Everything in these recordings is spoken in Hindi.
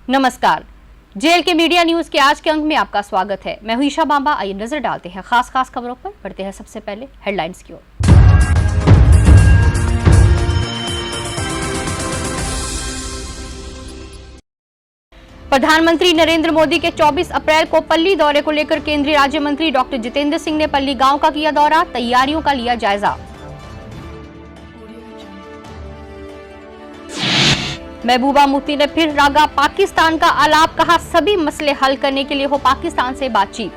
नमस्कार, जेएल के मीडिया न्यूज के आज के अंक में आपका स्वागत है। मैं हूं ईशा बांबा। आइए नजर डालते हैं खास खबरों पर। बढ़ते हैं सबसे पहले हेडलाइंस की ओर। प्रधानमंत्री नरेंद्र मोदी के 24 अप्रैल को पल्ली दौरे को लेकर केंद्रीय राज्य मंत्री डॉक्टर जितेंद्र सिंह ने पल्ली गांव का किया दौरा, तैयारियों का लिया जायजा। महबूबा मुफ्ती ने फिर रागा पाकिस्तान का आलाप, कहा सभी मसले हल करने के लिए हो पाकिस्तान से बातचीत।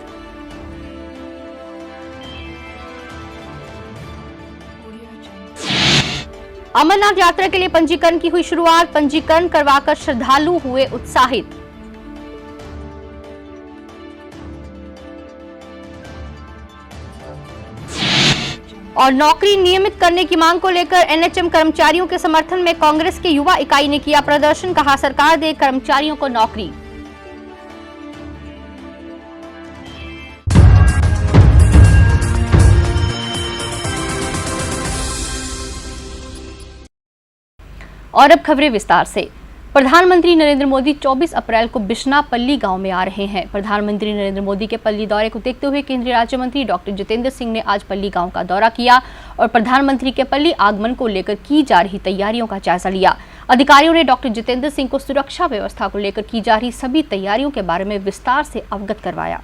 अमरनाथ यात्रा के लिए पंजीकरण की हुई शुरुआत, पंजीकरण करवाकर श्रद्धालु हुए उत्साहित। और नौकरी नियमित करने की मांग को लेकर एनएचएम कर्मचारियों के समर्थन में कांग्रेस के युवा इकाई ने किया प्रदर्शन, कहा सरकार दे कर्मचारियों को नौकरी। और अब खबरें विस्तार से। प्रधानमंत्री नरेंद्र मोदी 24 अप्रैल को बिश्ना पल्ली गांव में आ रहे हैं। प्रधानमंत्री नरेंद्र मोदी के पल्ली दौरे को देखते हुए केंद्रीय राज्य मंत्री डॉक्टर जितेंद्र सिंह ने आज पल्ली गांव का दौरा किया और प्रधानमंत्री के पल्ली आगमन को लेकर की जा रही तैयारियों का जायजा लिया। अधिकारियों ने डॉक्टर जितेंद्र सिंह को सुरक्षा व्यवस्था को लेकर की जा रही सभी तैयारियों के बारे में विस्तार से अवगत करवाया।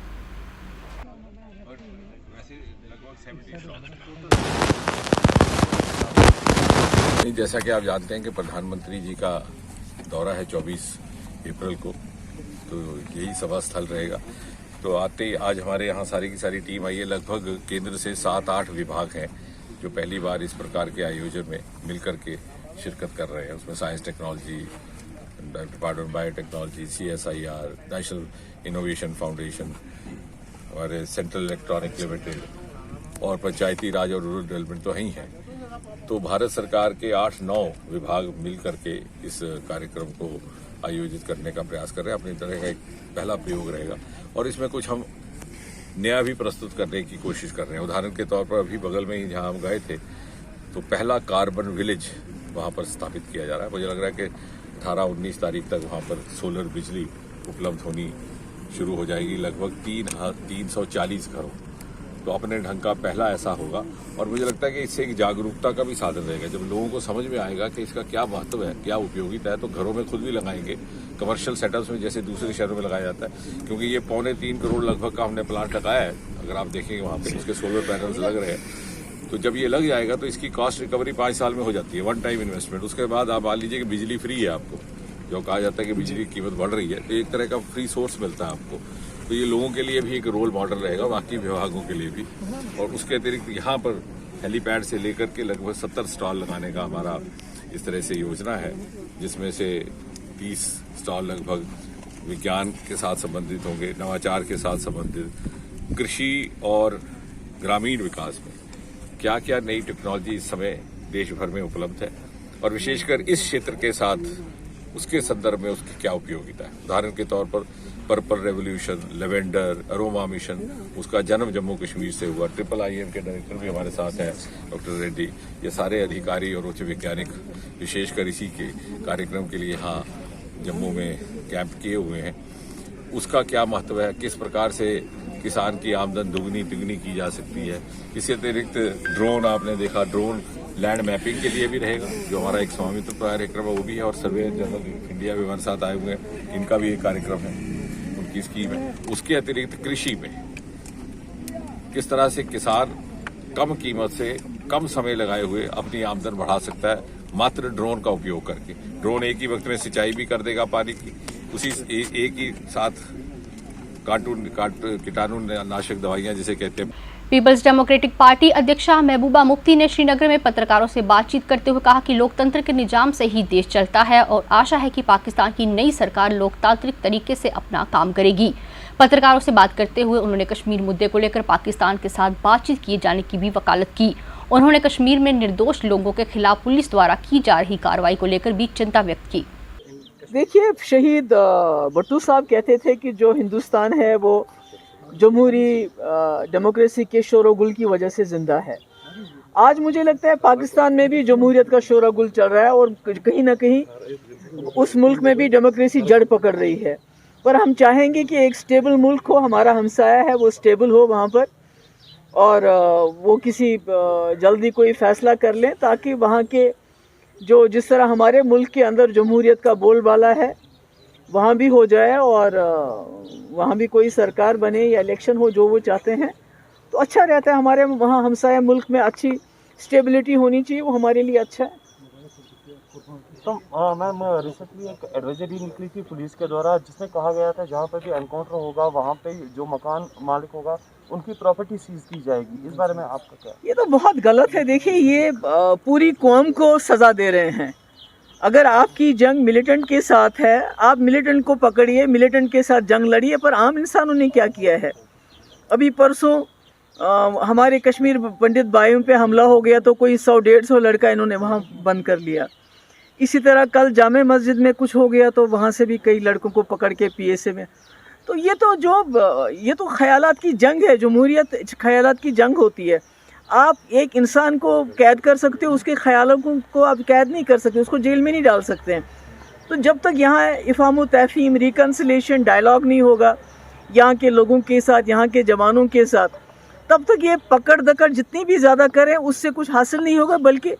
जैसा कि आप जानते हैं कि प्रधानमंत्री जी का दौरा है 24 अप्रैल को, तो यही सभा स्थल रहेगा। तो आज हमारे यहाँ सारी की सारी टीम आई है। लगभग केंद्र से 7-8 विभाग हैं जो पहली बार इस प्रकार के आयोजन में मिलकर के शिरकत कर रहे हैं। उसमें science technology, department biotechnology, CSIR, national innovation foundation, हमारे सेंट्रल इलेक्ट्रॉनिक लिमिटेड और पंचायती राज और रूरल डेवलपमेंट तो ही हैं। तो भारत सरकार के 8-9 विभाग मिल करके इस कार्यक्रम को आयोजित करने का प्रयास कर रहे हैं। अपनी तरह का एक पहला प्रयोग रहेगा और इसमें कुछ हम नया भी प्रस्तुत करने की कोशिश कर रहे हैं। उदाहरण के तौर पर अभी बगल में ही जहां हम गए थे तो पहला कार्बन विलेज वहां पर स्थापित किया जा रहा है। मुझे लग रहा है कि 18-19 तारीख तक वहां पर सोलर बिजली उपलब्ध होनी शुरू हो जाएगी, लगभग 340 घरों। तो अपने ढंग का पहला ऐसा होगा और मुझे लगता है कि इससे एक जागरूकता का भी साधन रहेगा। जब लोगों को समझ में आएगा कि इसका क्या महत्व है, क्या उपयोगिता है, तो घरों में खुद भी लगाएंगे, कमर्शियल सेटअप्स में जैसे दूसरे शहरों में लगाया जाता है। क्योंकि ये 3.25 करोड़ लगभग का हमने प्लांट लगाया है। अगर आप देखेंगे वहाँ पे उसके सोलर पैनल्स लग रहे हैं, तो जब ये लग जाएगा तो इसकी कॉस्ट रिकवरी 5 साल में हो जाती है, वन टाइम इन्वेस्टमेंट। उसके बाद आप मान लीजिए कि बिजली फ्री है आपको, जो कहा जाता है कि बिजली की कीमत बढ़ रही है, तो एक तरह का फ्री सोर्स मिलता है आपको। तो ये लोगों के लिए भी एक रोल मॉडल रहेगा, बाकी विभागों के लिए भी। और उसके अतिरिक्त यहाँ पर हेलीपैड से लेकर के लगभग 70 स्टॉल लगाने का हमारा इस तरह से योजना है, जिसमें से 30 स्टॉल लगभग विज्ञान के साथ संबंधित होंगे, नवाचार के साथ संबंधित, कृषि और ग्रामीण विकास में क्या क्या नई टेक्नोलॉजी इस समय देश भर में उपलब्ध है और विशेषकर इस क्षेत्र के साथ उसके संदर्भ में उसकी क्या उपयोगिता है। उदाहरण के तौर पर purple revolution, lavender, aroma mission, उसका जन्म जम्मू कश्मीर से हुआ। IIIM के डायरेक्टर भी हमारे साथ हैं, डॉक्टर रेड्डी। ये सारे अधिकारी और उच्च वैज्ञानिक विशेषकर इसी के कार्यक्रम के लिए यहाँ जम्मू में कैंप किए हुए हैं। उसका क्या महत्व है, किस प्रकार से किसान की आमदन दुगनी तिगनी की जा सकती है। इसके अतिरिक्त ड्रोन, आपने देखा, ड्रोन लैंड मैपिंग के लिए भी रहेगा, जो हमारा एक स्वामित्व कार्यक्रम है वो भी है। और सर्वे जनरल इंडिया भी हमारे साथ आए हुए हैं, इनका भी एक कार्यक्रम है, उनकी स्कीम है। उसके अतिरिक्त कृषि में किस तरह से किसान कम कीमत से कम समय लगाए हुए अपनी आमदन बढ़ा सकता है मात्र ड्रोन का उपयोग करके। ड्रोन एक ही वक्त में सिंचाई भी कर देगा पानी की, उसी एक ही साथ कीटाणु नाशक दवाइयां जिसे कहते हैं। पीपल्स डेमोक्रेटिक पार्टी अध्यक्षा महबूबा मुफ्ती ने श्रीनगर में पत्रकारों से बातचीत करते हुए कहा कि लोकतंत्र के निजाम से ही देश चलता है और आशा है कि पाकिस्तान की नई सरकार लोकतांत्रिक तरीके से अपना काम करेगी। पत्रकारों से बात करते हुए उन्होंने कश्मीर मुद्दे को लेकर पाकिस्तान के साथ बातचीत किए जाने की भी वकालत की। उन्होंने कश्मीर में निर्दोष लोगों के खिलाफ पुलिस द्वारा की जा रही कार्रवाई को लेकर भी चिंता व्यक्त की। देखिए, शहीद भट्टू साहब कहते थे कि जो हिंदुस्तान है वो जमहूरी डेमोक्रेसी के शोर गुल की वजह से जिंदा है। आज मुझे लगता है पाकिस्तान में भी जमहूरियत का शोर गुल चल रहा है और कहीं ना कहीं उस मुल्क में भी डेमोक्रेसी जड़ पकड़ रही है। पर हम चाहेंगे कि एक स्टेबल मुल्क हो, हमारा हमसाया है वो स्टेबल हो वहाँ पर, और वो किसी जल्दी कोई फ़ैसला कर लें ताकि वहाँ के जो जिस तरह हमारे मुल्क के अंदर जमहूरियत का बोलबाला है वहाँ भी हो जाए, और वहाँ भी कोई सरकार बने या इलेक्शन हो जो वो चाहते हैं, तो अच्छा रहता है। हमारे वहाँ हमसाया मुल्क में अच्छी स्टेबिलिटी होनी चाहिए, वो हमारे लिए अच्छा है। तो मैम रिसेंटली एक एडवाइजरी निकली थी पुलिस के द्वारा जिसमें कहा गया था जहाँ पर भी एनकाउंटर होगा वहाँ पे जो मकान मालिक होगा उनकी प्रॉपर्टी सीज की जाएगी। इस बारे में आपका क्या? ये तो बहुत गलत है। देखिए, ये पूरी कौम को सज़ा दे रहे हैं। अगर आपकी जंग मिलिटेंट के साथ है, आप मिलिटेंट को पकड़िए, मिलिटेंट के साथ जंग लड़िए, पर आम इंसानों ने क्या किया है? अभी परसों हमारे कश्मीर पंडित भाइयों पे हमला हो गया तो कोई 100-150 लड़का इन्होंने वहाँ बंद कर लिया। इसी तरह कल जामे मस्जिद में कुछ हो गया तो वहाँ से भी कई लड़कों को पकड़ के PSA में। तो ये तो ख्यालात की जंग है। जमहूरियत ख्यालात की जंग होती है। आप एक इंसान को कैद कर सकते हो, उसके ख्यालों को आप कैद नहीं कर सकते, उसको जेल में नहीं डाल सकते हैं। तो जब तक यहाँ इफ़ाम तफ़हीम, रिकन्सिलेशन, डायलॉग नहीं होगा यहाँ के लोगों के साथ, यहाँ के जवानों के साथ, तब तक ये पकड़ दकड़ जितनी भी ज़्यादा करें उससे कुछ हासिल नहीं होगा, बल्कि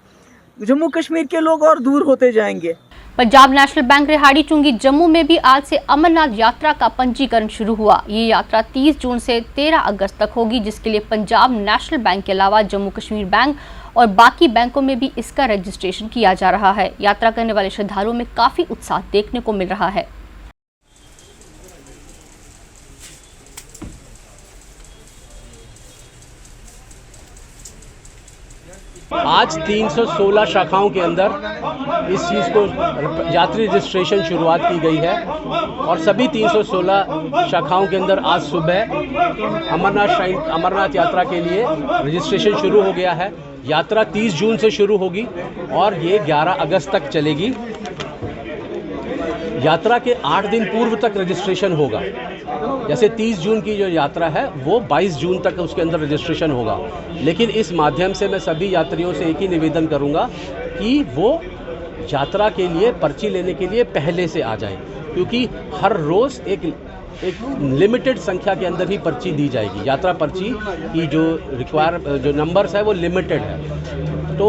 जम्मू कश्मीर के लोग और दूर होते जाएंगे। पंजाब नेशनल बैंक रिहाड़ी चुंगी जम्मू में भी आज से अमरनाथ यात्रा का पंजीकरण शुरू हुआ। ये यात्रा 30 जून से 13 अगस्त तक होगी, जिसके लिए पंजाब नेशनल बैंक के अलावा जम्मू कश्मीर बैंक और बाकी बैंकों में भी इसका रजिस्ट्रेशन किया जा रहा है। यात्रा करने वाले श्रद्धालुओं में काफी उत्साह देखने को मिल रहा है। आज 316 शाखाओं के अंदर इस चीज़ को यात्री रजिस्ट्रेशन शुरुआत की गई है और सभी 316 शाखाओं के अंदर आज सुबह अमरनाथ यात्रा के लिए रजिस्ट्रेशन शुरू हो गया है। यात्रा 30 जून से शुरू होगी और ये 11 अगस्त तक चलेगी। यात्रा के 8 दिन पूर्व तक रजिस्ट्रेशन होगा। जैसे 30 जून की जो यात्रा है वो 22 जून तक उसके अंदर रजिस्ट्रेशन होगा। लेकिन इस माध्यम से मैं सभी यात्रियों से एक ही निवेदन करूंगा कि वो यात्रा के लिए पर्ची लेने के लिए पहले से आ जाएं, क्योंकि हर रोज़ एक लिमिटेड संख्या के अंदर ही पर्ची दी जाएगी। यात्रा पर्ची की जो नंबर्स है वो लिमिटेड है। तो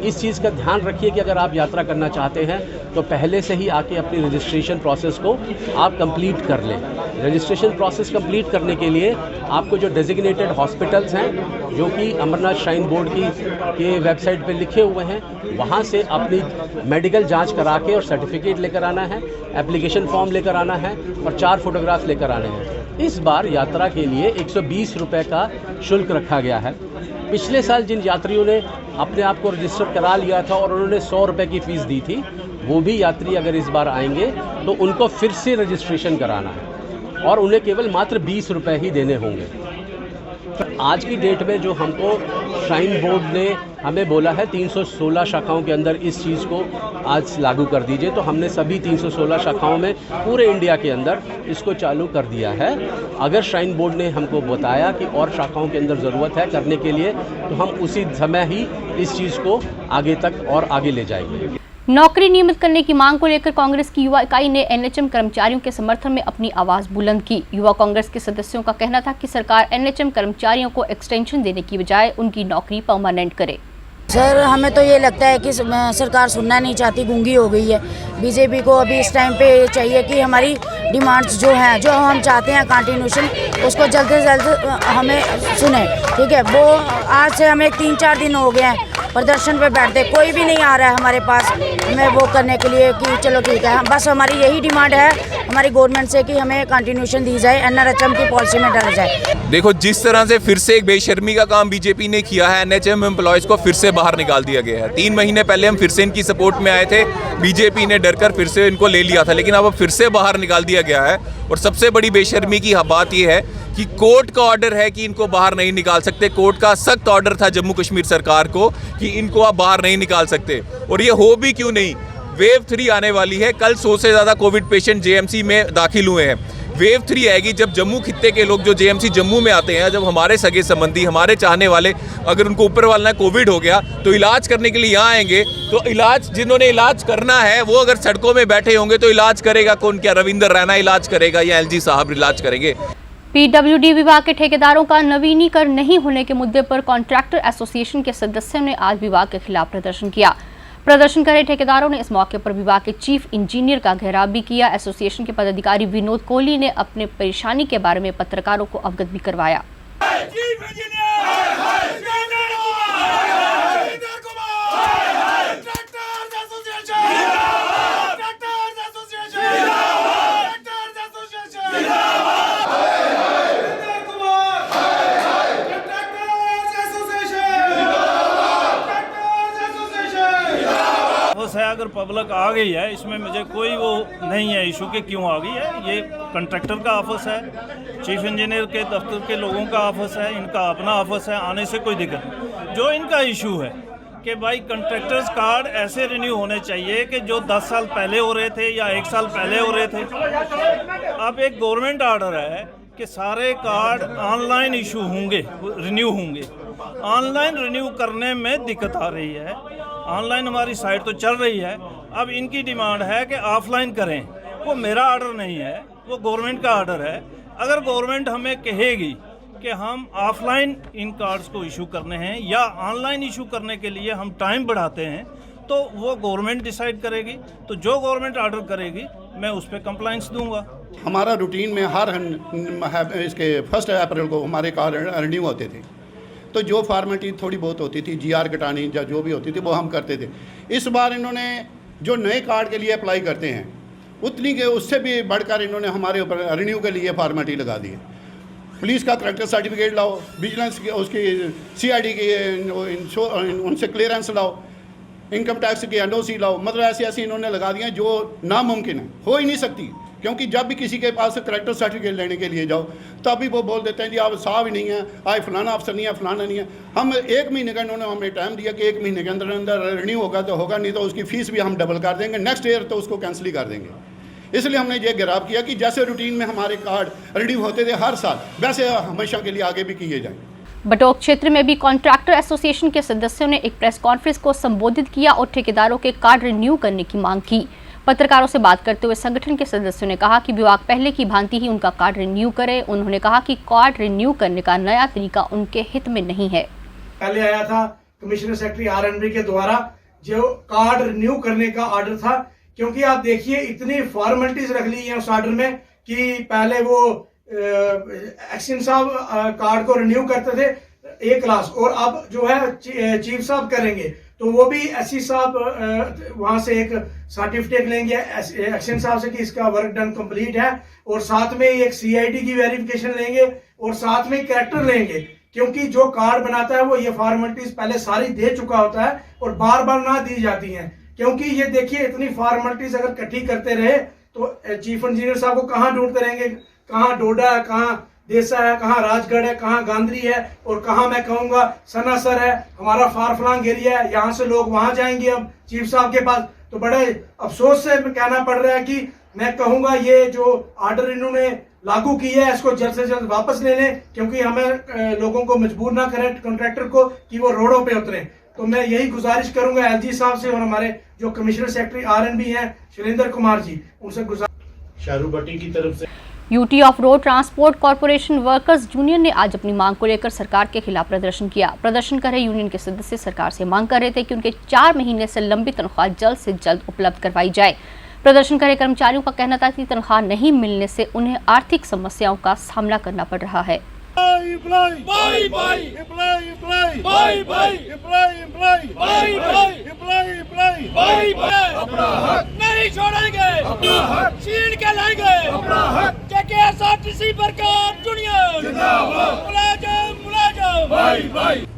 इस चीज़ का ध्यान रखिए कि अगर आप यात्रा करना चाहते हैं तो पहले से ही आके अपनी रजिस्ट्रेशन प्रोसेस को आप कंप्लीट कर लें। रजिस्ट्रेशन प्रोसेस कंप्लीट करने के लिए आपको जो डेजिग्नेटेड हॉस्पिटल्स हैं जो कि अमरनाथ श्राइन बोर्ड के वेबसाइट पे लिखे हुए हैं, वहाँ से अपनी मेडिकल जांच करा के और सर्टिफिकेट लेकर आना है, एप्लीकेशन फॉर्म लेकर आना है और 4 फोटोग्राफ लेकर आने हैं। इस बार यात्रा के लिए 120 रुपये का शुल्क रखा गया है। पिछले साल जिन यात्रियों ने अपने आप को रजिस्टर करा लिया था और उन्होंने 100 रुपये की फ़ीस दी थी, वो भी यात्री अगर इस बार आएंगे तो उनको फिर से रजिस्ट्रेशन कराना है और उन्हें केवल मात्र 20 रुपये ही देने होंगे। आज की डेट में जो हमको श्राइन बोर्ड ने हमें बोला है 316 शाखाओं के अंदर इस चीज़ को आज लागू कर दीजिए, तो हमने सभी 316 शाखाओं में पूरे इंडिया के अंदर इसको चालू कर दिया है। अगर श्राइन बोर्ड ने हमको बताया कि और शाखाओं के अंदर ज़रूरत है करने के लिए, तो हम उसी समय ही इस चीज़ को आगे तक और आगे ले जाएंगे। नौकरी नियमित करने की मांग को लेकर कांग्रेस की युवा इकाई ने NHM कर्मचारियों के समर्थन में अपनी आवाज बुलंद की। युवा कांग्रेस के सदस्यों का कहना था कि सरकार NHM कर्मचारियों को एक्सटेंशन देने की बजाय उनकी नौकरी परमानेंट करे। सर, हमें तो ये लगता है कि सरकार सुनना नहीं चाहती, गूंगी हो गई है। बीजेपी को अभी इस टाइम पे चाहिए कि हमारी डिमांड्स जो हैं, जो हम चाहते हैं कंटिन्यूशन, उसको जल्द से जल्द हमें सुने। ठीक है, वो आज से हमें 3-4 दिन हो गए हैं प्रदर्शन पे बैठते, कोई भी नहीं आ रहा है हमारे पास हमें वो करने के लिए कि चलो ठीक है। हम बस हमारी यही डिमांड है हमारी गवर्नमेंट से कि हमें कंटिन्यूशन दी जाए, NRHM की पॉलिसी में डाला जाए। देखो, जिस तरह से फिर से एक बेशर्मी का काम बीजेपी ने किया है, NHM एम्प्लॉयज़ को फिर से बाहर निकाल दिया गया है। 3 महीने पहले हम फिर से इनकी सपोर्ट में आए थे, बीजेपी ने डरकर फिर से इनको ले लिया था, लेकिन अब फिर से बाहर निकाल दिया गया है। और सबसे बड़ी बेशर्मी की बात यह है कि कोर्ट का ऑर्डर है कि इनको बाहर नहीं निकाल सकते। कोर्ट का सख्त ऑर्डर था जम्मू कश्मीर सरकार को कि इनको आप बाहर नहीं निकाल सकते, और ये हो भी क्यों नहीं। वेव 3 आने वाली है। कल 100 से ज़्यादा कोविड पेशेंट JMC में दाखिल हुए हैं। वेव 3 आएगी जब जम्मू खित्ते के लोग जो जेएमसी जम्मू में आते हैं, जब हमारे सगे संबंधी, हमारे चाहने वाले, अगर उनको ऊपर वाला कोविड हो गया तो इलाज करने के लिए यहाँ आएंगे, तो इलाज जिन्होंने इलाज करना है वो अगर सड़कों में बैठे होंगे तो इलाज करेगा कौन? क्या रविंदर रैना इलाज करेगा या एलजी साहब इलाज करेंगे? पीडब्ल्यूडी विभाग के ठेकेदारों का नवीनीकरण नहीं होने के मुद्दे पर कॉन्ट्रैक्टर एसोसिएशन के सदस्यों ने आज विभाग के खिलाफ प्रदर्शन किया। प्रदर्शन कर रहे ठेकेदारों ने इस मौके पर विभाग के चीफ इंजीनियर का घेराव भी किया। एसोसिएशन के पदाधिकारी विनोद कोहली ने अपने परेशानी के बारे में पत्रकारों को अवगत भी करवाया। है अगर पब्लिक आ गई है, इसमें मुझे कोई वो नहीं है इशू के क्यों आ गई है। ये कंट्रैक्टर का ऑफिस है, चीफ इंजीनियर के दफ्तर के लोगों का ऑफिस है, इनका अपना ऑफिस है, आने से कोई दिक्कत नहीं। जो इनका इशू है कि भाई कंट्रैक्टर्स कार्ड ऐसे रिन्यू होने चाहिए कि जो 10 साल पहले हो रहे थे या 1 साल पहले हो रहे थे। अब एक गवर्नमेंट ऑर्डर है कि सारे कार्ड ऑनलाइन इशू होंगे, रिन्यू होंगे। ऑनलाइन रिन्यू करने में दिक्कत आ रही है। ऑनलाइन हमारी साइट तो चल रही है, अब इनकी डिमांड है कि ऑफलाइन करें। वो मेरा ऑर्डर नहीं है, वो गवर्नमेंट का ऑर्डर है। अगर गवर्नमेंट हमें कहेगी कि हम ऑफलाइन इन कार्ड्स को इशू करने हैं या ऑनलाइन इशू करने के लिए हम टाइम बढ़ाते हैं, तो वो गवर्नमेंट डिसाइड करेगी। तो जो गवर्नमेंट ऑर्डर करेगी मैं उस पर कंप्लाइंस दूंगा। हमारा रूटीन में हर इसके 1 अप्रैल को हमारे कार्ड रिन्यू होते थे, तो जो फार्मेलिटी थोड़ी बहुत होती थी, जीआर कटानी या जो भी होती थी वो हम करते थे। इस बार इन्होंने जो नए कार्ड के लिए अप्लाई करते हैं उतनी के उससे भी बढ़कर इन्होंने हमारे ऊपर रिन्यू के लिए फार्मेलिटी लगा दी है। पुलिस का करैक्टर सर्टिफिकेट लाओ, विजिलेंस की उसकी सीआईडी की उनसे क्लियरेंस लाओ, इनकम टैक्स की एनओसी लाओ। मतलब ऐसी इन्होंने लगा दिया जो नामुमकिन है, हो ही नहीं सकती। क्योंकि जब भी किसी के पास करैक्टर सर्टिफिकेट लेने के लिए जाओ तभी वो बोल देते हैं जी आप साहब ही नहीं है, आज फलाना अफसर नहीं है, फलाना नहीं है। हम 1 महीने का इन्होंने हमें टाइम दिया कि 1 महीने के अंदर अंदर रिन्यू होगा तो होगा, नहीं तो उसकी फ़ीस भी हम डबल कर देंगे, नेक्स्ट ईयर तो उसको कैंसिल ही कर देंगे। इसलिए हमने ये गिराव किया कि जैसे रूटीन में हमारे कार्ड रिन्यू होते थे हर साल, वैसे हमेशा के लिए आगे भी किए जाएँ। बटोक क्षेत्र में भी कॉन्ट्रैक्टर एसोसिएशन के सदस्यों ने एक प्रेस कॉन्फ्रेंस को संबोधित किया और ठेकेदारों के कार्ड रिन्यू करने की मांग की। पत्रकारों से बात करते हुए संगठन के सदस्यों ने कहा कि विभाग पहले की भांति ही उनका कार्ड रिन्यू करे। उन्होंने कहा कि कार्ड रिन्यू करने का नया तरीका उनके हित में नहीं है। पहले आया था कमिश्नर सेक्रेटरी आरएनबी के द्वारा जो कार्ड रिन्यू करने का ऑर्डर था, क्योंकि आप देखिए इतनी फॉर्मेलिटीज रख ली है उस ऑर्डर में कि पहले वो एक्शन साहब कार्ड को रिन्यू करते थे 1 क्लास, और अब जो है चीफ साहब करेंगे तो वो भी एससी साहब वहां से एक सर्टिफिकेट लेंगे एक्शन साहब से कि इसका वर्क डन कंप्लीट है, और साथ में एक सीआईडी की वेरिफिकेशन लेंगे और साथ में कैरेक्टर लेंगे। क्योंकि जो कार्ड बनाता है वो ये फॉर्मेलिटीज पहले सारी दे चुका होता है और बार बार ना दी जाती हैं। क्योंकि ये देखिए इतनी फॉर्मेलिटीज अगर इकट्ठी करते रहे तो चीफ इंजीनियर साहब को कहाँ ढूंढते रहेंगे, कहाँ डोडा है, कहाँ देसा है, कहाँ राजगढ़ है, कहाँ गांधरी है, और कहाँ मैं कहूँगा सनासर है, हमारा फार फ्लांग एरिया है। यहाँ से लोग वहाँ जाएंगे अब चीफ साहब के पास। तो बड़े अफसोस से कहना पड़ रहा है कि मैं कहूँगा ये जो ऑर्डर इन्होंने लागू किया है इसको जल्द से जल्द वापस ले लें, क्योंकि हमें लोगों को मजबूर ना करें कॉन्ट्रैक्टर को कि वो रोडों पे उतरे। तो मैं यही गुजारिश करूंगा एलजी साहब से और हमारे जो कमिश्नर सेक्रेटरी आरएनबी हैं शैलेंद्र कुमार जी, उनसे गुजारिश। शाहरुख भट्टी की तरफ से UT of road transport corporation workers union ने आज अपनी मांग को लेकर सरकार के खिलाफ प्रदर्शन किया। प्रदर्शन कर रहे यूनियन के सदस्य सरकार से मांग कर रहे थे कि उनके 4 महीने से लंबी तनख्वाह जल्द से जल्द उपलब्ध करवाई जाए। प्रदर्शन कर रहे कर्मचारियों का कहना था कि तनख्वाह नहीं मिलने से उन्हें आर्थिक समस्याओं का सामना करना पड़ रहा है। नहीं छोड़ेंगे, छीन के लाएंगे, मुलाजम।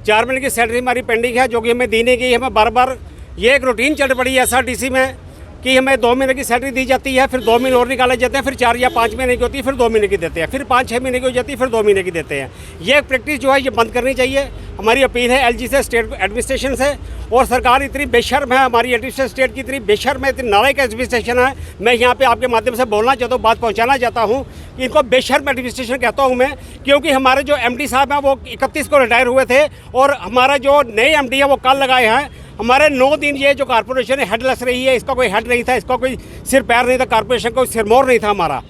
4 महीने की सैलरी हमारी पेंडिंग है जो कि हमें दी नहीं गई। हमें बार बार ये एक रूटीन चल पड़ी है एसआरटीसी में कि हमें 2 महीने की सैलरी दी जाती है, फिर 2 महीने और निकाले जाते हैं, फिर 4 या 5 महीने की होती है, फिर 2 महीने की देते हैं, फिर 5-6 महीने की हो जाती है, फिर 2 महीने की देते हैं। ये प्रैक्टिस जो है ये बंद करनी चाहिए। हमारी अपील है एलजी से, स्टेट एडमिनिस्ट्रेशन से। और सरकार इतनी बेशर्म है, हमारी एडमिनिस्ट्रेशन स्टेट की इतनी बेशर्म है, इतनी नालायक एडमिनिस्ट्रेशन है। मैं यहाँ पे आपके माध्यम से बोलना चाहता हूँ, बात पहुँचाना चाहता हूँ कि इनको बेशर्म एडमिनिस्ट्रेशन कहता हूँ मैं, क्योंकि हमारे जो एमडी साहब हैं वो 31 को रिटायर हुए थे और हमारा जो नए एमडी है वो कल लगाए हैं। हमारे 9 दिन ये जो कारपोरेशन है हेडलेस रही है, इसका कोई हेड नहीं था, इसका कोई सिर पैर नहीं था, कारपोरेशन को सिरमौर नहीं था हमारा।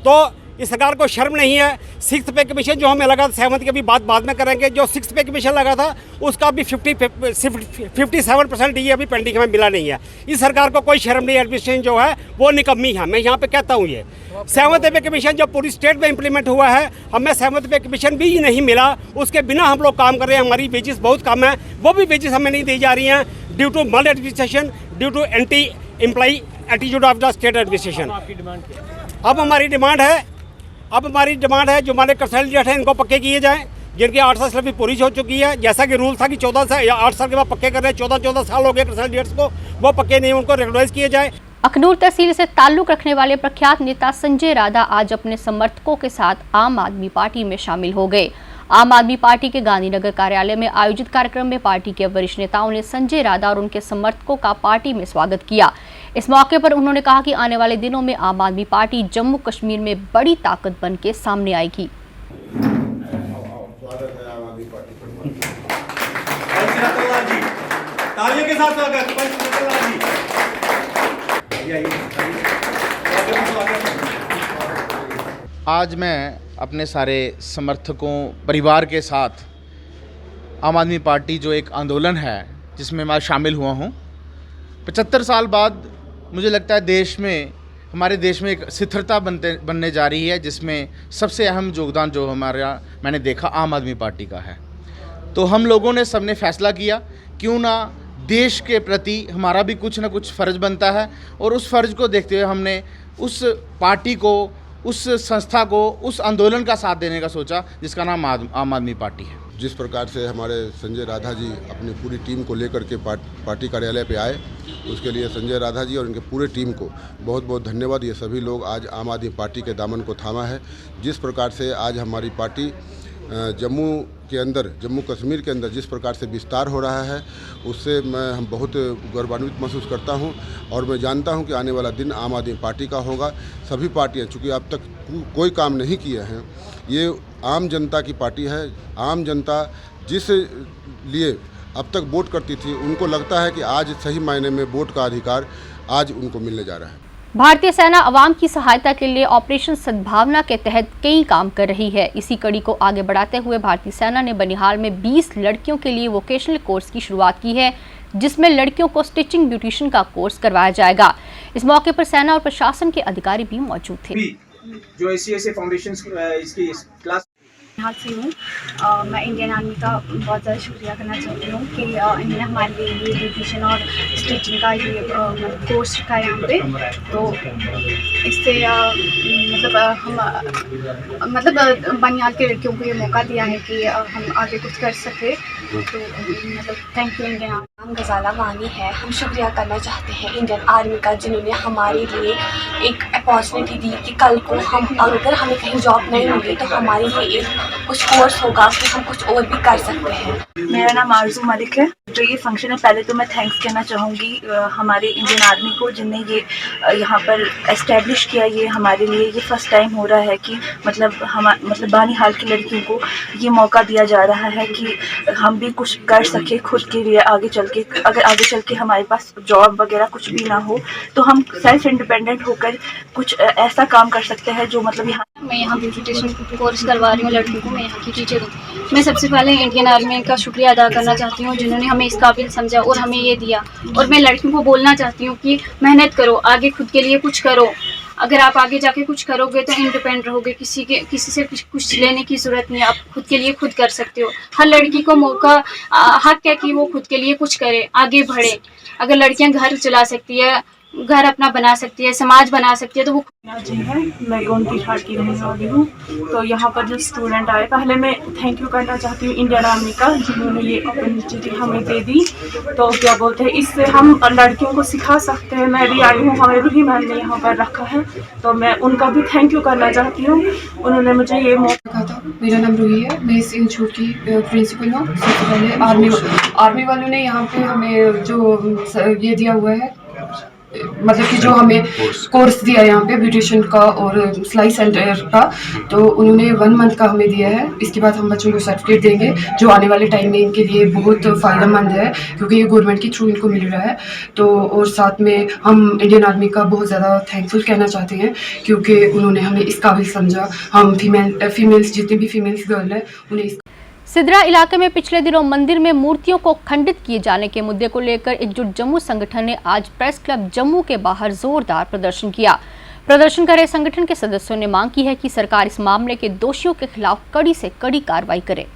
तो इस सरकार को शर्म नहीं है। 6th पे कमीशन जो हमें लगा था, 7th की भी बात बाद में करेंगे, जो 6th पे कमीशन लगा था उसका भी 57% ये अभी पेंडिंग हमें मिला नहीं है। इस सरकार को कोई शर्म नहीं है, एडमिनिस्ट्रेशन जो है वो निकम्मी है, मैं यहाँ पे कहता हूँ। ये 7th पे कमीशन जो पूरी स्टेट में इंप्लीमेंट हुआ है, हमें 7th पे कमीशन भी नहीं मिला, उसके बिना हम लोग काम कर रहे हैं। हमारी वेजेस बहुत कम है, वो भी वेजेस हमें नहीं दी जा रही हैं due to maladministration, due to anti employee attitude of the state administration. अब हमारी डिमांड है जो हमारे कंसल्टेंट हैं इनको पक्के किए जाएं, जिनकी 8 साल सर्विस पूरी हो चुकी है। जैसा कि रूल था कि 14 साल या 8 साल के बाद पक्के कर रहे हैं, 14 साल हो गए कंसल्टेंट्स को, वो पक्के नहीं, उनको रेगुलराइज किए जाए। अखनूर तहसील से ताल्लुक रखने वाले प्रख्यात नेता संजय राधा आज अपने समर्थकों के साथ आम आदमी पार्टी में शामिल हो गए। आम आदमी पार्टी के गांधीनगर कार्यालय में आयोजित कार्यक्रम में पार्टी के वरिष्ठ नेताओं ने संजय राधा और उनके समर्थकों का पार्टी में स्वागत किया। इस मौके पर उन्होंने कहा कि आने वाले दिनों में आम आदमी पार्टी जम्मू कश्मीर में बड़ी ताकत बन के सामने आएगी। तालियों के साथ स्वागत। आज मैं अपने सारे समर्थकों परिवार के साथ आम आदमी पार्टी जो एक आंदोलन है जिसमें मैं शामिल हुआ हूँ। 75 साल बाद मुझे लगता है हमारे देश में एक स्थिरता बनने जा रही है, जिसमें सबसे अहम योगदान जो मैंने देखा आम आदमी पार्टी का है। तो हम लोगों ने सबने फैसला किया क्यों ना देश के प्रति हमारा भी कुछ ना कुछ फ़र्ज़ बनता है, और उस फ़र्ज़ को देखते हुए हमने उस पार्टी को, उस संस्था को, उस आंदोलन का साथ देने का सोचा जिसका नाम आम आदमी पार्टी है। जिस प्रकार से हमारे संजय राधा जी अपनी पूरी टीम को लेकर के पार्टी कार्यालय पे आए, उसके लिए संजय राधा जी और उनके पूरे टीम को बहुत बहुत धन्यवाद। ये सभी लोग आज आम आदमी पार्टी के दामन को थामा है। जिस प्रकार से आज हमारी पार्टी जम्मू कश्मीर के अंदर जिस प्रकार से विस्तार हो रहा है, उससे हम बहुत गौरवान्वित महसूस करता हूं, और मैं जानता हूं कि आने वाला दिन आम आदमी पार्टी का होगा। सभी पार्टियां चूँकि अब तक कोई काम नहीं किए हैं, ये आम जनता की पार्टी है। आम जनता जिस लिए अब तक वोट करती थी, उनको लगता है कि आज सही मायने में वोट का अधिकार आज उनको मिलने जा रहा है। भारतीय सेना आवाम की सहायता के लिए ऑपरेशन सद्भावना के तहत कई काम कर रही है। इसी कड़ी को आगे बढ़ाते हुए भारतीय सेना ने बनिहाल में 20 लड़कियों के लिए वोकेशनल कोर्स की शुरुआत की है, जिसमें लड़कियों को स्टिचिंग ब्यूटिशियन का कोर्स करवाया जाएगा। इस मौके पर सेना और प्रशासन के अधिकारी भी मौजूद थे। जो ऐसे फाउंडेशन इसकी क्लास यहाँ से हूँ। मैं इंडियन आर्मी का बहुत ज़्यादा शुक्रिया करना चाहती हूँ कि इन्होंने हमारे लिए ये ब्यूटिशियन और स्टिचिंग का ये कोर्स रखा है यहाँ पे। तो इससे मतलब बनिहाल के लड़कियों को ये मौका दिया है कि हम आगे कुछ कर सके। तो मतलब थैंक यू इंडियन आर्मी। नाम गजाला वानी है। हम शुक्रिया करना चाहते हैं इंडियन आर्मी का, जिन्होंने हमारे लिए एक अपॉर्चुनिटी दी कि कल को अगर हमें कहीं जॉब नहीं मिली तो हमारे लिए एक कुछ कोर्स होगा कि हम कुछ और भी कर सकते हैं। मेरा नाम आरजू मलिक है। जो ये फंक्शन है, पहले तो मैं थैंक्स कहना चाहूँगी हमारे इंडियन आर्मी को, जिनने ये यहाँ पर एस्टेब्लिश किया। ये हमारे लिए ये फर्स्ट टाइम हो रहा है कि मतलब बनिहाल की लड़कियों को ये मौका दिया जा रहा है कि हम भी कुछ कर सके खुद के लिए आगे चल के। अगर आगे चल के हमारे पास जॉब वगैरह कुछ भी ना हो तो हम सेल्फ इंडिपेंडेंट होकर कुछ ऐसा काम कर सकते हैं जो मतलब मैं यहाँ ब्यूटिशियन कोर्स करवा रही हूँ लड़कियों को। मैं यहाँ की टीचर हूँ। मैं सबसे पहले इंडियन आर्मी का शुक्रिया अदा करना चाहती हूँ, जिन्होंने हमें इस काबिल समझा और हमें ये दिया। और मैं लड़कियों को बोलना चाहती हूँ कि मेहनत करो, आगे खुद के लिए कुछ करो। अगर आप आगे जाके कुछ करोगे तो इंडिपेंडेंट रहोगे, किसी से कुछ लेने की ज़रूरत नहीं है। आप खुद के लिए खुद कर सकते हो। हर लड़की को मौका हक है कि वो खुद के लिए कुछ करे, आगे बढ़े। अगर लड़कियां घर चला सकती है घर अपना बना सकती है, समाज बना सकती है। तो वो जी है, मैं गोंदी घाट की रहने वाली हूँ। तो यहाँ पर जो स्टूडेंट आए, पहले मैं थैंक यू करना चाहती हूँ इंडियन आर्मी का, जिन्होंने ये अपॉर्चुनिटी हमें दे दी। तो क्या बोलते हैं, इससे हम लड़कियों को सिखा सकते हैं। मैं भी आई हूँ, हमें रूही मैम ने यहाँ पर रखा है, तो मैं उनका भी थैंक यू करना चाहती हूँ। उन्होंने मुझे ये मौका था। मेरा नाम रूही है, मैं इस इंस्टीट्यूट की प्रिंसिपल हूँ। सबसे पहले आर्मी वालों ने यहाँ पे हमें जो ये दिया हुआ है, मतलब कि जो हमें कोर्स दिया यहाँ पे ब्यूटिशियन का और सिलाई सेंटर का, तो उन्होंने 1 मंथ का हमें दिया है। इसके बाद हम बच्चों को सर्टिफिकेट देंगे, जो आने वाले टाइम में इनके लिए बहुत फ़ायदेमंद है, क्योंकि ये गवर्नमेंट के थ्रू इनको मिल रहा है। तो और साथ में हम इंडियन आर्मी का बहुत ज़्यादा थैंकफुल कहना चाहते हैं, क्योंकि उन्होंने हमें इस काबिल समझा। हम फीमेल्स जितनी भी फीमेल्स गर्ल है उन्हें सिदरा इलाके में पिछले दिनों मंदिर में मूर्तियों को खंडित किए जाने के मुद्दे को लेकर एकजुट जम्मू संगठन ने आज प्रेस क्लब जम्मू के बाहर जोरदार प्रदर्शन किया। प्रदर्शन कर रहे संगठन के सदस्यों ने मांग की है कि सरकार इस मामले के दोषियों के खिलाफ कड़ी से कड़ी कार्रवाई करे।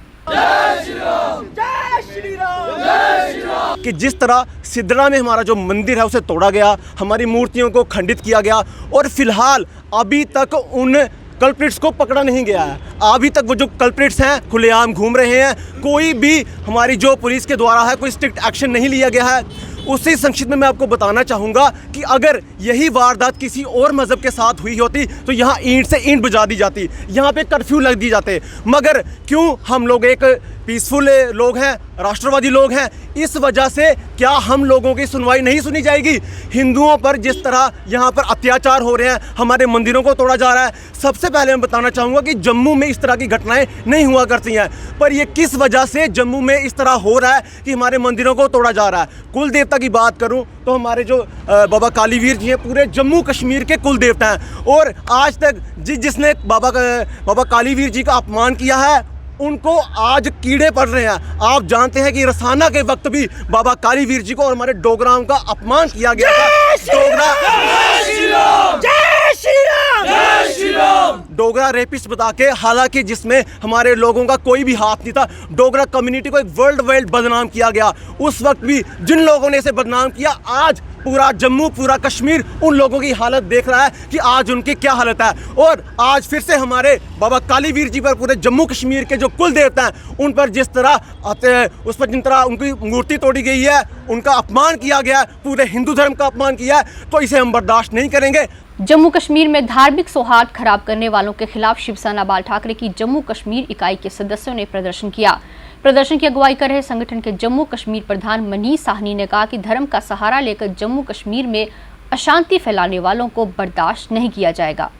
कि जिस तरह सिदरा में हमारा जो मंदिर है उसे तोड़ा गया, हमारी मूर्तियों को खंडित किया गया, और फिलहाल अभी तक उन कल्प्रिट्स को पकड़ा नहीं गया है। अभी तक वो जो कल्प्रिट्स हैं खुलेआम घूम रहे हैं, कोई भी हमारी जो पुलिस के द्वारा है कोई स्ट्रिक्ट एक्शन नहीं लिया गया है। उसी संक्षिप्त में मैं आपको बताना चाहूँगा कि अगर यही वारदात किसी और मज़हब के साथ हुई होती तो यहाँ ईंट से ईंट बजा दी जाती, यहाँ पे कर्फ्यू लग दी जाते, मगर क्यों हम लोग एक पीसफुल लोग हैं, राष्ट्रवादी लोग हैं, इस वजह से क्या हम लोगों की सुनवाई नहीं सुनी जाएगी? हिंदुओं पर जिस तरह यहाँ पर अत्याचार हो रहे हैं, हमारे मंदिरों को तोड़ा जा रहा है। सबसे पहले मैं बताना चाहूँगा कि जम्मू में इस तरह की घटनाएं नहीं हुआ करती हैं, पर ये किस वजह से जम्मू में इस तरह हो रहा है कि हमारे मंदिरों को तोड़ा जा रहा है। कुल देवता की बात करूँ तो हमारे जो बाबा कालीवीर जी हैं पूरे जम्मू कश्मीर के कुल देवता हैं, और आज तक जिसने बाबा कालीवीर जी का अपमान किया है उनको आज कीड़े पड़ रहे हैं। आप जानते हैं कि रसाना के वक्त भी बाबा कालीवीर जी को और हमारे डोगराओं का अपमान किया गया था डोगरा रेपिस्ट बता के, हालांकि जिसमें हमारे लोगों का कोई भी हाथ नहीं था। डोगरा कम्युनिटी को एक वर्ल्ड वाइड बदनाम किया गया। उस वक्त भी जिन लोगों ने इसे बदनाम किया, आज पूरा जम्मू पूरा कश्मीर उन लोगों की हालत देख रहा है कि आज उनकी क्या हालत है। और आज फिर से हमारे बाबा कालीवीर जी पर पूरे जम्मू कश्मीर के जो कुल देवता हैं उन पर जिस तरह उस पर जिन तरह उनकी मूर्ति तोड़ी गई है, उनका अपमान किया गया, पूरे हिंदू धर्म का अपमान किया है, तो इसे हम बर्दाश्त नहीं करेंगे। जम्मू कश्मीर में धार्मिक सौहार्द खराब करने वालों के खिलाफ शिवसेना बाल ठाकरे की जम्मू कश्मीर इकाई के सदस्यों ने प्रदर्शन किया। प्रदर्शन की अगुवाई कर रहे संगठन के जम्मू कश्मीर प्रधान मनीष साहनी ने कहा कि धर्म का सहारा लेकर जम्मू कश्मीर में अशांति फैलाने वालों को बर्दाश्त नहीं किया जाएगा।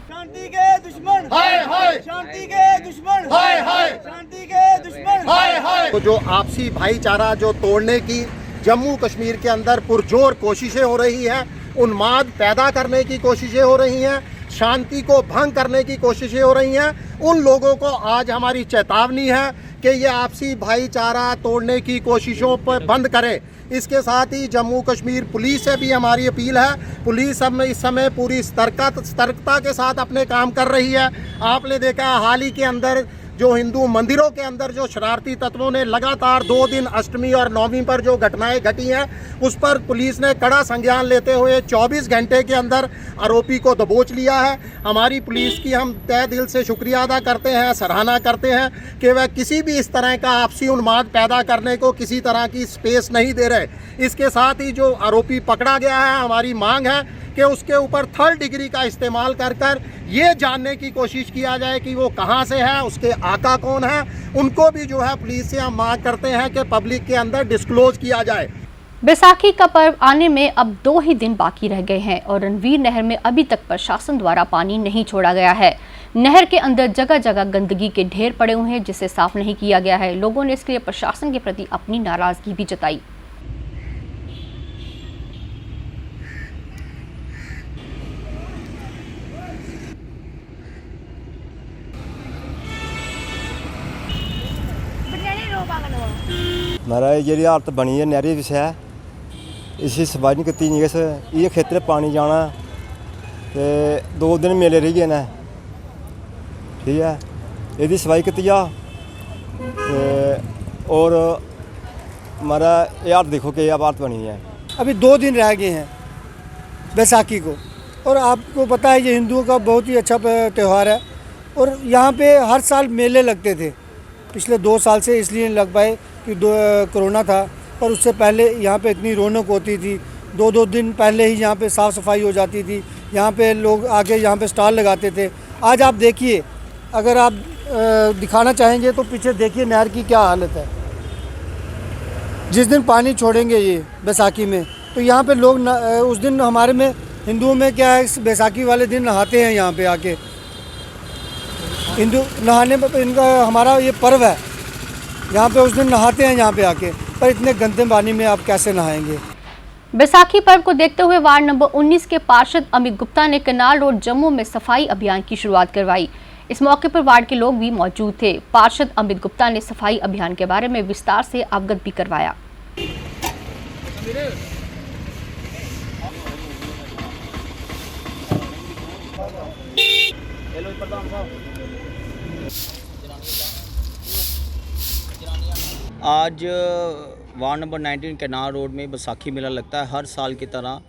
शांति के दुश्मन हाय हाय, शांति के दुश्मन हाय हाय, शांति के दुश्मन हाय हाय। तो जो आपसी भाईचारा जो तोड़ने की जम्मू कश्मीर के अंदर पुरजोर कोशिशें हो रही हैं, उन्माद पैदा करने की कोशिशें हो रही हैं, शांति को भंग करने की कोशिशें हो रही हैं, उन लोगों को आज हमारी चेतावनी है कि ये आपसी भाईचारा तोड़ने की कोशिशों पर बंद करें। इसके साथ ही जम्मू कश्मीर पुलिस से भी हमारी अपील है। पुलिस अब इस समय पूरी सतर्कता के साथ अपने काम कर रही है। आपने देखा हाल ही के अंदर जो हिंदू मंदिरों के अंदर जो शरारती तत्वों ने लगातार 2 दिन अष्टमी और नवमी पर जो घटनाएं घटी हैं, उस पर पुलिस ने कड़ा संज्ञान लेते हुए 24 घंटे के अंदर आरोपी को दबोच लिया है। हमारी पुलिस की हम तहे दिल से शुक्रिया अदा करते हैं, सराहना करते हैं कि वह किसी भी इस तरह का आपसी उन्माद पैदा करने को किसी तरह की स्पेस नहीं दे रहे। इसके साथ ही जो आरोपी पकड़ा गया है, हमारी मांग है कि उसके ऊपर 3rd डिग्री का इस्तेमाल कर ये जानने की कोशिश किया जाए कि वो कहाँ से है, उसके आका कौन है। उनको भी जो है पुलिस से हम मांग करते हैं कि पब्लिक के अंदर डिस्क्लोज किया जाए। बैसाखी का पर्व आने में अब 2 ही दिन बाकी रह गए हैं और रणवीर नहर में अभी तक प्रशासन द्वारा पानी नहीं छोड़ा गया है। नहर के अंदर जगह जगह गंदगी के ढेर पड़े हुए हैं जिसे साफ नहीं किया गया है। लोगों ने इसके लिए प्रशासन के प्रति अपनी नाराजगी भी जताई। महाराज जी हालत बनी है नहरी विषय इसी सफाई नहीं की नहीं, ये खेतर पानी जाना तो 2 दिन मेले रही गए न, ठीक है, यदि सफाई की जा और महाराज ये हालत देखो कि हालत बनी है। अभी 2 दिन रह गए हैं बैसाखी को। और आपको पता है ये हिंदुओं का बहुत ही अच्छा त्यौहार है और यहाँ पे हर साल मेले लगते थे। पिछले 2 साल से इसलिए नहीं लग पाए कि कोरोना था, पर उससे पहले यहाँ पे इतनी रौनक होती थी। 2-2 दिन पहले ही यहाँ पे साफ़ सफाई हो जाती थी। यहाँ पे लोग आके यहाँ पे स्टॉल लगाते थे। आज आप देखिए, अगर आप दिखाना चाहेंगे तो पीछे देखिए नहर की क्या हालत है। जिस दिन पानी छोड़ेंगे ये बैसाखी में, तो यहाँ पे लोग उस दिन हमारे में हिंदुओं में क्या है, बैसाखी वाले दिन नहाते हैं यहाँ पे आके। हिंदू नहाने में इनका हमारा ये पर्व है, यहाँ पे उस दिन नहाते हैं यहाँ पे आके। पर इतने गंदे पानी में आप कैसे नहाएंगे। बैसाखी पर्व को देखते हुए वार्ड नंबर 19 के पार्षद अमित गुप्ता ने कनाल रोड जम्मू में सफाई अभियान की शुरुआत करवाई। इस मौके पर वार्ड के लोग भी मौजूद थे। पार्षद अमित गुप्ता ने सफाई अभियान के बारे में विस्तार से अवगत भी करवाया। आज वार्ड नंबर 19 केनाल रोड में बैसाखी मेला लगता है। हर साल की तरह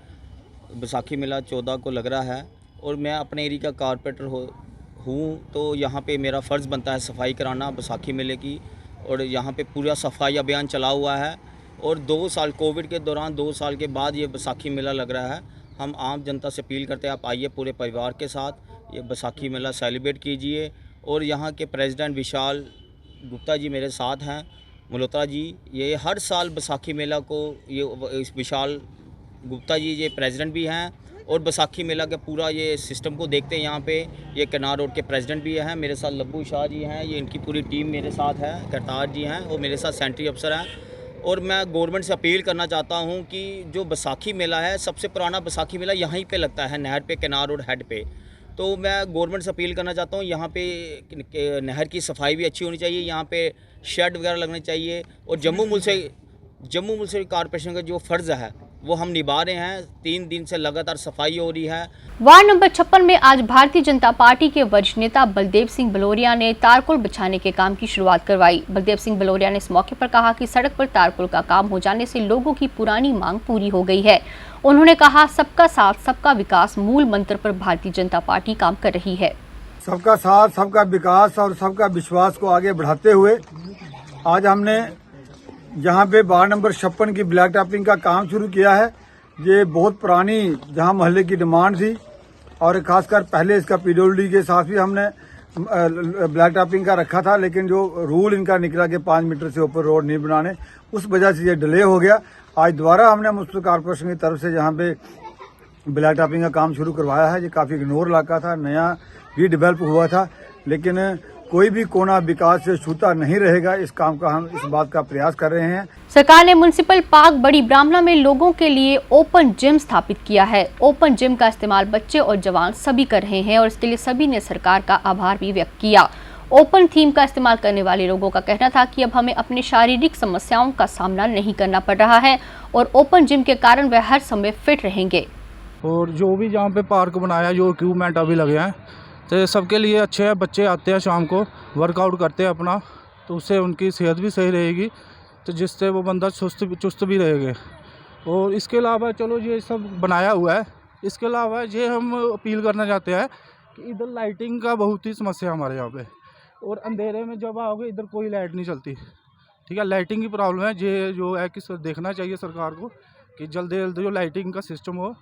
बैसाखी मेला 14 को लग रहा है और मैं अपने एरिया का कारपोरेटर हूँ, तो यहाँ पे मेरा फ़र्ज़ बनता है सफाई कराना बैसाखी मेले की। और यहाँ पे पूरा सफाई अभियान चला हुआ है और 2 साल कोविड के दौरान 2 साल के बाद ये बैसाखी मेला लग रहा है। हम आम जनता से अपील करते हैं, आप आइए पूरे परिवार के साथ ये बैसाखी मेला सेलिब्रेट कीजिए। और यहाँ के प्रेसिडेंट विशाल गुप्ता जी मेरे साथ हैं, मल्होत्रा जी। ये हर साल बैसाखी मेला को ये विशाल गुप्ता जी ये प्रेसिडेंट भी हैं और बैसाखी मेला के पूरा ये सिस्टम को देखते हैं। यहाँ पे ये केनाल रोड के प्रेसिडेंट भी हैं, मेरे साथ लब्बू शाह जी हैं, ये इनकी पूरी टीम मेरे साथ है, करतार जी हैं और मेरे साथ सेंट्री अफसर हैं। और मैं गवर्नमेंट से अपील करना चाहता हूँ कि जो बैसाखी मेला है, सबसे पुराना बैसाखी मेला यहीं पे लगता है, नहर पे, केनाल रोड हेड पे। तो मैं गवर्नमेंट से अपील करना चाहता हूँ, यहाँ पे नहर की सफाई भी अच्छी होनी चाहिए, यहाँ पे शेड वगैरह लगने चाहिए। और जम्मू म्युनिसिपल कॉर्पोरेशन का जो फ़र्ज़ है वो हम निभा रहे हैं। 3 दिन से लगातार सफाई हो रही है। वार्ड नंबर 56 में आज भारतीय जनता पार्टी के वरिष्ठ नेता बलदेव सिंह बलोरिया ने तारकोल बिछाने के काम की शुरुआत करवाई। बलदेव सिंह बलोरिया ने इस मौके पर कहा कि सड़क पर तारकोल का काम हो जाने से लोगों की पुरानी मांग पूरी हो गई है। उन्होंने कहा, सबका साथ सबका विकास मूल मंत्र पर भारतीय जनता पार्टी काम कर रही है। सबका साथ, सबका विकास और सबका विश्वास को आगे बढ़ाते हुए आज हमने यहाँ पे वार्ड नंबर 56 की ब्लैक टॉपिंग का काम शुरू किया है। ये बहुत पुरानी जहाँ मोहल्ले की डिमांड थी और खासकर पहले इसका पीडब्ल्यूडी के साथ भी हमने ब्लैक टॉपिंग का रखा था, लेकिन जो रूल इनका निकला कि 5 मीटर से ऊपर रोड नहीं बनाने, उस वजह से ये डिले हो गया। आज दोबारा हमने म्युनिसिपल कॉर्पोरेशन की तरफ से यहाँ पे ब्लैक टॉपिंग का काम शुरू करवाया है। ये काफ़ी इग्नोर इलाका था, नया भी डेवलप हुआ था, लेकिन कोई भी कोना विकास से छूता नहीं रहेगा। इस काम का हम इस बात का प्रयास कर रहे हैं। सरकार ने म्युनिसिपल पार्क बड़ी ब्राह्मणा में लोगों के लिए ओपन जिम स्थापित किया है। ओपन जिम का इस्तेमाल बच्चे और जवान सभी कर रहे हैं और इसके लिए सभी ने सरकार का आभार भी व्यक्त किया। ओपन थीम का इस्तेमाल करने वाले लोगों का कहना था कि अब हमें अपने शारीरिक समस्याओं का सामना नहीं करना पड़ रहा है और ओपन जिम के कारण वह हर समय फिट रहेंगे। और जो भी जहाँ पे पार्क बनाया, जो इक्विपमेंट अभी लगे हैं, तो सबके लिए अच्छे हैं। बच्चे आते हैं शाम को, वर्कआउट करते हैं अपना, तो उससे उनकी सेहत भी सही रहेगी, तो जिससे वो बंदा चुस्त भी रहेगा। और इसके अलावा चलो ये सब बनाया हुआ है, इसके अलावा ये हम अपील करना चाहते हैं कि इधर लाइटिंग का बहुत ही समस्या है हमारे यहाँ पे। और अंधेरे में जब आओगे इधर कोई लाइट नहीं चलती, ठीक है, लाइटिंग की प्रॉब्लम है। ये जो है कि देखना चाहिए सरकार को कि जल्दी जल्दी जो लाइटिंग का सिस्टम हो,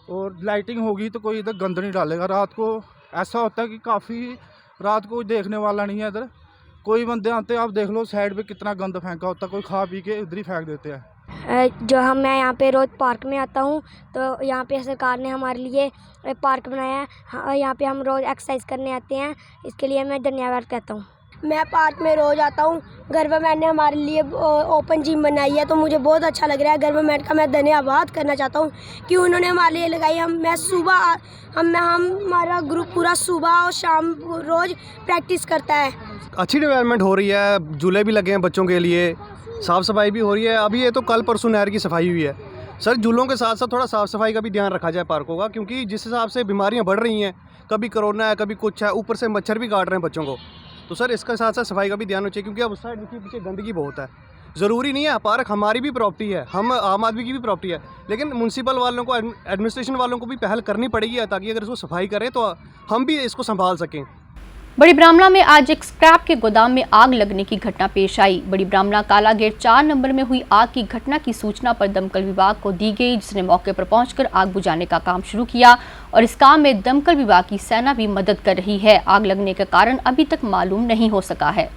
और लाइटिंग होगी तो कोई इधर गंद नहीं डालेगा। रात को ऐसा होता है कि काफ़ी रात को देखने वाला नहीं है इधर, कोई बंदे आते हैं, आप देख लो साइड पे कितना गंद फेंका होता है, कोई खा पी के इधर ही फेंक देते हैं। मैं यहाँ पे रोज़ पार्क में आता हूँ, तो यहाँ पे सरकार ने हमारे लिए पार्क बनाया है। यहाँ पे हम रोज़ एक्सरसाइज करने आते हैं, इसके लिए मैं धन्यवाद कहता हूँ। मैं पार्क में रोज़ आता हूँ। गवर्नमेंट ने हमारे लिए ओपन जिम बनाई है, तो मुझे बहुत अच्छा लग रहा है। गवर्नमेंट का मैं धन्यवाद करना चाहता हूँ कि उन्होंने हमारे लिए लगाई। हमारा ग्रुप पूरा सुबह और शाम रोज़ प्रैक्टिस करता है। अच्छी डेवलपमेंट हो रही है, झूले भी लगे हैं बच्चों के लिए, साफ़ सफाई भी हो रही है। अभी ये तो कल परसों नहर की सफाई हुई है। सर, झूलों के साथ साथ थोड़ा साफ़ सफाई का भी ध्यान रखा जाए पार्कों का, क्योंकि जिस हिसाब से बीमारियाँ बढ़ रही हैं, कभी कोरोना है, कभी कुछ है, ऊपर से मच्छर भी काट रहे हैं बच्चों को। तो सर, इसके साथ साथ सफाई का भी ध्यान होना चाहिए, क्योंकि अब उस साइड देखिए पीछे गंदगी बहुत है। ज़रूरी नहीं है, पार्क हमारी भी प्रॉपर्टी है, हम आम आदमी की भी प्रॉपर्टी है, लेकिन म्यूनसिपल वालों को, एडमिनिस्ट्रेशन वालों को भी पहल करनी पड़ेगी ताकि अगर इसको सफाई करें तो हम भी इसको संभाल सकें। बड़ी ब्राह्मणा में आज एक स्क्रैप के गोदाम में आग लगने की घटना पेश आई। बड़ी ब्राह्मणा काला गेट 4 नंबर में हुई आग की घटना की सूचना पर दमकल विभाग को दी गई, जिसने मौके पर पहुंचकर आग बुझाने का काम शुरू किया और इस काम में दमकल विभाग की सेना भी मदद कर रही है। आग लगने का कारण अभी तक मालूम नहीं हो सका है।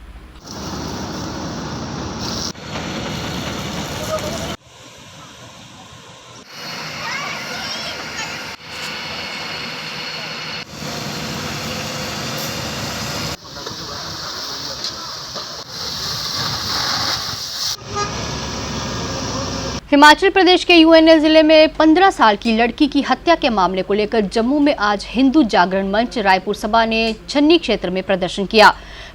हिमाचल प्रदेश के यूएनएल जिले में 15 साल की लड़की की हत्या के मामले को लेकर जम्मू में आज हिंदू जागरण मंच रायपुर सभा ने छन्नी क्षेत्र में प्रदर्शन किया।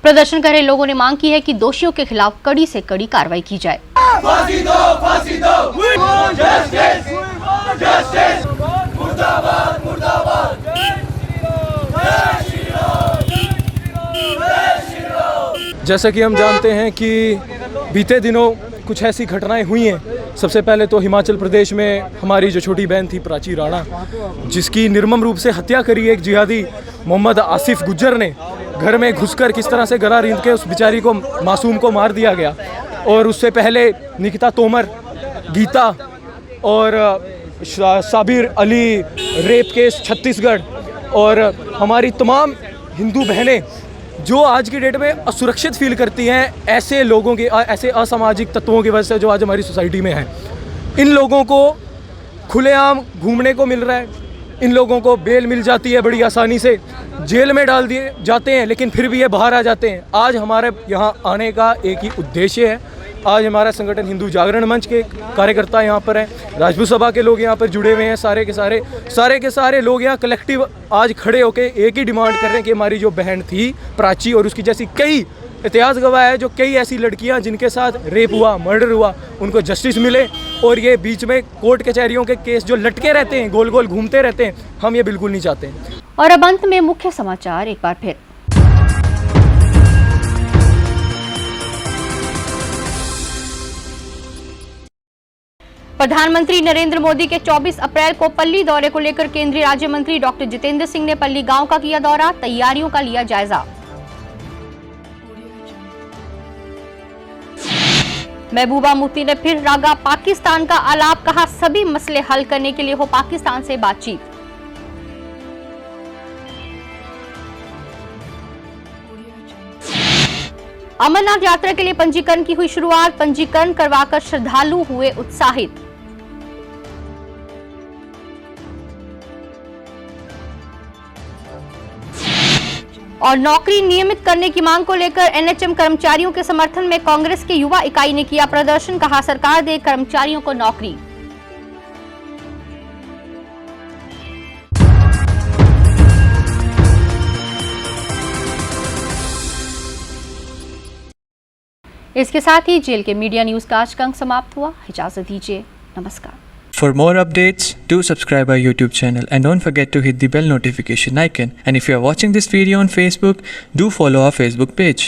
प्रदर्शन कर रहे लोगों ने मांग की है कि दोषियों के खिलाफ कड़ी से कड़ी कार्रवाई की जाए। फांसी दो, फांसी दो। We want justice. We want justice. मुर्दाबाद, मुर्दाबाद। जैसा कि हम जानते हैं कि बीते दिनों कुछ ऐसी घटनाएं हुई हैं। सबसे पहले तो हिमाचल प्रदेश में हमारी जो छोटी बहन थी प्राची राणा, जिसकी निर्मम रूप से हत्या करी एक जिहादी मोहम्मद आसिफ गुज्जर ने, घर में घुसकर किस तरह से गला रींद के उस बेचारी को, मासूम को मार दिया गया। और उससे पहले निकिता तोमर, गीता और साबिर अली रेप केस छत्तीसगढ़, और हमारी तमाम हिंदू बहनें जो आज की डेट में असुरक्षित फील करती हैं ऐसे लोगों के, ऐसे असामाजिक तत्वों की वजह से जो आज हमारी सोसाइटी में हैं। इन लोगों को खुलेआम घूमने को मिल रहा है, इन लोगों को बेल मिल जाती है बड़ी आसानी से, जेल में डाल दिए जाते हैं लेकिन फिर भी ये बाहर आ जाते हैं। आज हमारे यहाँ आने का एक ही उद्देश्य है। आज हमारा संगठन हिंदू जागरण मंच के कार्यकर्ता यहाँ पर हैं, राजपूत सभा के लोग यहाँ पर जुड़े हुए हैं, सारे के सारे लोग यहाँ कलेक्टिव आज खड़े होकर एक ही डिमांड कर रहे हैं कि हमारी जो बहन थी प्राची और उसकी जैसी कई इतिहास गवाह है, जो कई ऐसी लड़कियाँ जिनके साथ रेप हुआ, मर्डर हुआ, उनको जस्टिस मिले। और ये बीच में कोर्ट कचहरियों के केस जो लटके रहते हैं, गोल गोल घूमते रहते हैं, हम ये बिल्कुल नहीं चाहते। और अब अंत में मुख्य समाचार एक बार फिर। प्रधानमंत्री नरेंद्र मोदी के 24 अप्रैल को पल्ली दौरे को लेकर केंद्रीय राज्य मंत्री डॉक्टर जितेंद्र सिंह ने पल्ली गांव का किया दौरा, तैयारियों का लिया जायजा। महबूबा मुफ्ती ने फिर रागा पाकिस्तान का आलाप, कहा सभी मसले हल करने के लिए हो पाकिस्तान से बातचीत। अमरनाथ यात्रा के लिए पंजीकरण की हुई शुरुआत, पंजीकरण करवाकर श्रद्धालु हुए उत्साहित। और नौकरी नियमित करने की मांग को लेकर एनएचएम कर्मचारियों के समर्थन में कांग्रेस के युवा इकाई ने किया प्रदर्शन, कहा सरकार दे कर्मचारियों को नौकरी। इसके साथ ही जेल के मीडिया न्यूज का आज का अंक समाप्त हुआ। इजाजत दीजिए, नमस्कार। For more updates, do subscribe our YouTube channel and don't forget to hit the bell notification icon. And if you are watching this video on Facebook, do follow our Facebook page.